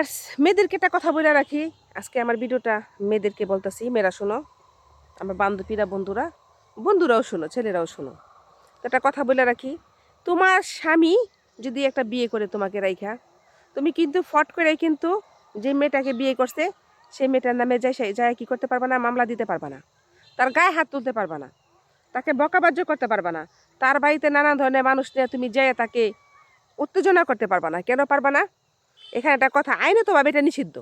আর মেয়েদেরকে একটা কথা বলে রাখি, আজকে আমার ভিডিওটা মেয়েদেরকে বলতেছি, মেয়েরা শোনো, আমার বান্ধবীরা, বন্ধুরাও শোনো, ছেলেরাও শোনো। তো একটা কথা বলে রাখি, তোমার স্বামী যদি একটা বিয়ে করে তোমাকে রাইখা, তুমি কিন্তু ফট করে কিন্তু যে মেয়েটাকে বিয়ে করছে সেই মেয়েটার নামে যায় কি করতে পারবা না, মামলা দিতে পারবা না, তার গায়ে হাত তুলতে পারবা না, তাকে বকাবাজ্য করতে পারবা না, তার বাড়িতে নানান ধরনের মানুষ নিয়ে তুমি যেয়ে তাকে উত্তেজনা করতে পারবা না। কেন পারবা না? এখানে একটা কথা, আইনে তো ভাবে এটা নিষিদ্ধ।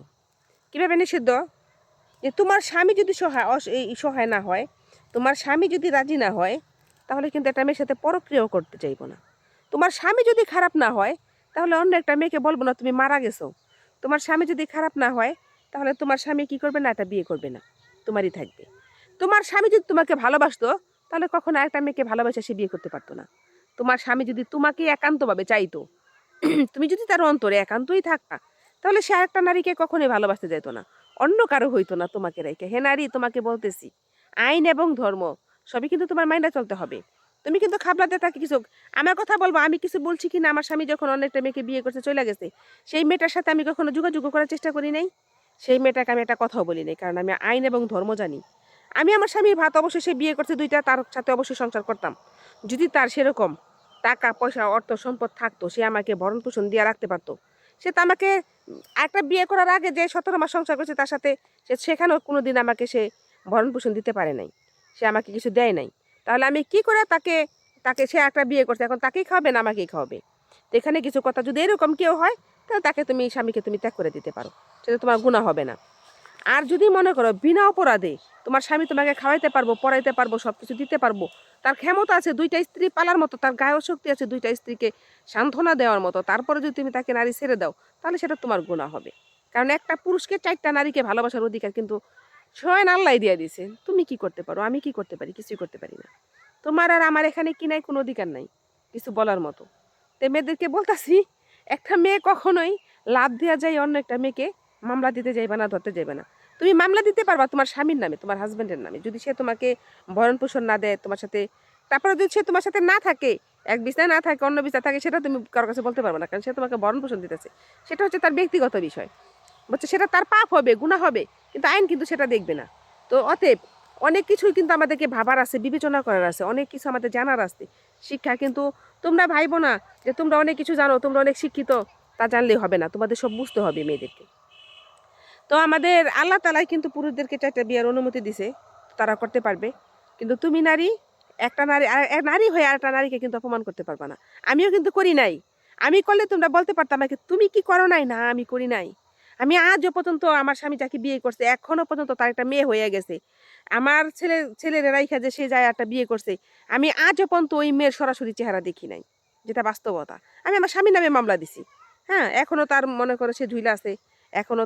কীভাবে নিষিদ্ধ? যে তোমার স্বামী যদি সহায় না হয়, তোমার স্বামী যদি রাজি না হয়, তাহলে কিন্তু একটা মেয়ের সাথে পরক্রিয়াও করতে চাইবো না। তোমার স্বামী যদি খারাপ না হয়, তাহলে অন্য একটা মেয়েকে বলবো না তুমি মারা গেছো। তোমার স্বামী যদি খারাপ না হয়, তাহলে তোমার স্বামী কি করবে না, এটা বিয়ে করবে না, তোমারই থাকবে। তোমার স্বামী যদি তোমাকে ভালোবাসতো, তাহলে কখনো একটা মেয়েকে ভালোবাসে সে বিয়ে করতে পারতো না। তোমার স্বামী যদি তোমাকে একান্তভাবে চাইতো, তুমি যদি তার অন্তরে একান্তই থাকতা, তাহলে সে আরেকটা নারীকে কখনোই ভালোবাসতে যেত না, অন্য কারো হইতো না তোমাকে রেখে। হে নারী, তোমাকে বলতেছি, আইন এবং ধর্ম সবই কিন্তু তোমার মাইন্ডে চলতে হবে। তুমি কিন্তু খাবলাতে তাকে কিছু, আমার কথা বলবো, আমি কিছু বলছি কি না, আমার স্বামী যখন অনেকটা মেয়েকে বিয়ে করতে চলে গেছে, সেই মেয়েটার সাথে আমি কখনো যোগাযোগ করার চেষ্টা করি নাই, সেই মেয়েটাকে আমি একটা কথাও বলি নাই, কারণ আমি আইন এবং ধর্ম জানি। আমি আমার স্বামীর ভাত অবশ্যই, সে বিয়ে করছে দুইটা, তার সাথে অবশ্যই সংসার করতাম। যদি তার সেরকম টাকা পয়সা অর্থ সম্পদ থাকতো, সে আমাকে ভরণ পোষণ দিয়ে রাখতে পারতো। সে তো আমাকে একটা বিয়ে করার আগে যে 17 মাস সংসার করছে তার সাথে, সেখানেও কোনো দিন আমাকে সে ভরণ পোষণ দিতে পারে নাই, সে আমাকে কিছু দেয় নাই। তাহলে আমি কি করে তাকে, সে একটা বিয়ে করছে, এখন তাকেই খাওয়াবে না আমাকেই খাওয়াবে? তো এখানে কিছু কথা, যদি এরকম কেউ হয়, তাহলে তাকে তুমি, স্বামীকে তুমি ত্যাগ করে দিতে পারো, সেটা তোমার গুনাহ হবে না। আর যদি মনে করো বিনা অপরাধে তোমার স্বামী তোমাকে খাওয়াইতে পারবো, পড়াইতে পারবো, সব কিছু দিতে পারবো, তার ক্ষমতা আছে দুইটা স্ত্রী পালার মতো, তার গায়েও শক্তি আছে দুইটা স্ত্রীকে সান্ত্বনা দেওয়ার মতো, তারপরে যদি তুমি তাকে নারী ছেড়ে দাও, তাহলে সেটা তোমার গুনাহ হবে। কারণ একটা পুরুষকে 4টা নারীকে ভালোবাসার অধিকার কিন্তু স্বয়ং আল্লাহ দিয়ে দিয়েছে। তুমি কি করতে পারো? আমি কি করতে পারি? কিছুই করতে পারি না। তোমার আর আমার এখানে কি নাই, কোনো অধিকার নাই কিছু বলার মতো। তো মেয়েদেরকে বলতাছি, একটা মেয়ে কখনোই লাভ দেওয়া যায় অন্য একটা মেয়েকে মামলা দিতে যাইবে না, ধরতে যাইবে না। তুমি মামলা দিতে পারবা তোমার স্বামীর নামে, তোমার হাজবেন্ডের নামে, যদি সে তোমাকে ভরণ পোষণ না দেয় তোমার সাথে, তারপরে যদি সে তোমার সাথে না থাকে, এক বিছানায় না থাকে, অন্য বিছানায় থাকে, সেটা তুমি কারোর কাছে বলতে পারবে না, কারণ সে তোমাকে ভরণ পোষণ দিতেছে। সেটা হচ্ছে তার ব্যক্তিগত বিষয়, বুঝছে? সেটা তার পাপ হবে, গুনাহ হবে, কিন্তু আইন কিন্তু সেটা দেখবে না। তো অতএব অনেক কিছুই কিন্তু আমাদেরকে ভাবার আছে, বিবেচনা করার আছে, অনেক কিছু আমাদের জানার আছে, শিক্ষা। কিন্তু তোমরা ভাইবো না যে তোমরা অনেক কিছু জানো, তোমরা অনেক শিক্ষিত, তা জানলেই হবে না, তোমাদের সব বুঝতে হবে মেয়েদেরকে। তো আমাদের আল্লাহ তালাই কিন্তু পুরুষদেরকে 4টা বিয়ের অনুমতি দিছে, তারা করতে পারবে। কিন্তু তুমি নারী, একটা নারী নারী হয়ে আরেকটা নারীকে কিন্তু অপমান করতে পারবা না। আমিও কিন্তু করি নাই। আমি করলে তোমরা বলতে পারতাম আমাকে, তুমি কি করো নাই? না, আমি করি নাই। আমি আজও পর্যন্ত, আমার স্বামী যাকে বিয়ে করছে এখনো পর্যন্ত তার একটা মেয়ে হয়ে গেছে, আমার ছেলের রাইখা যে সে যায় একটা বিয়ে করছে, আমি আজও পর্যন্ত ওই মেয়ের সরাসরি চেহারা দেখি নাই, যেটা বাস্তবতা। আমি আমার স্বামীর নামে মামলা দিছি। হ্যাঁ, এখনো তার মনে করে সে ঝুইলা আছে, এখনো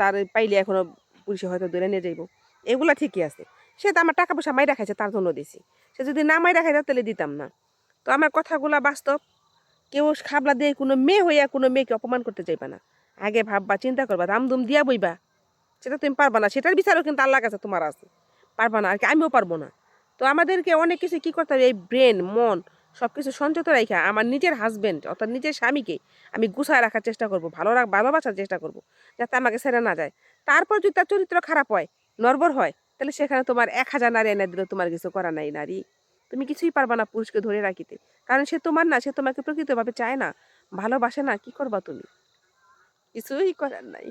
তার পাইলে এখনো পুলিশে হয়তো ধরে নিয়ে যাইব, এগুলা ঠিকই আছে। সে তো আমার টাকা পয়সা মাইরা খাইছে, তার জন্য দিছি। সে যদি না মাইরা খাইতো তাহলে দিতাম না। তো আমার কথাগুলা বাস্তব। কেউ খাবলা দিয়ে কোনো মেয়ে হইয়া কোনো মেয়েকে অপমান করতে চাইবা না। আগে ভাববা, চিন্তা করবা, দামদুম দিয়া বইবা, সেটা তুমি পারবা না। সেটার বিচারও কিন্তু আল্লাহর কাছে তোমার আছে, পারবা না, আর কি আমিও পারবো না। তো আমাদেরকে অনেক কিছু কি করতে হবে, এই ব্রেন মন সব কিছু সঞ্চত রাখা, আমার নিজের হাজবেন্ড অর্থাৎ নিজের স্বামীকে আমি গুছায় রাখার চেষ্টা করবো, ভালোবাসার চেষ্টা করবো, যাতে আমাকে ছেড়ে না যায়। তারপর যদি তার চরিত্র খারাপ হয়, নর্বর হয়, তাহলে সেখানে তোমার 1000 নারী এনে দিলেও তোমার কিছু করা নাই। নারী, তুমি কিছুই পারবা না পুরুষকে ধরে রাখিতে, কারণ সে তোমার না, সে তোমাকে প্রকৃতভাবে চায় না, ভালোবাসে না। কি করবা তুমি? কিছুই করার নাই।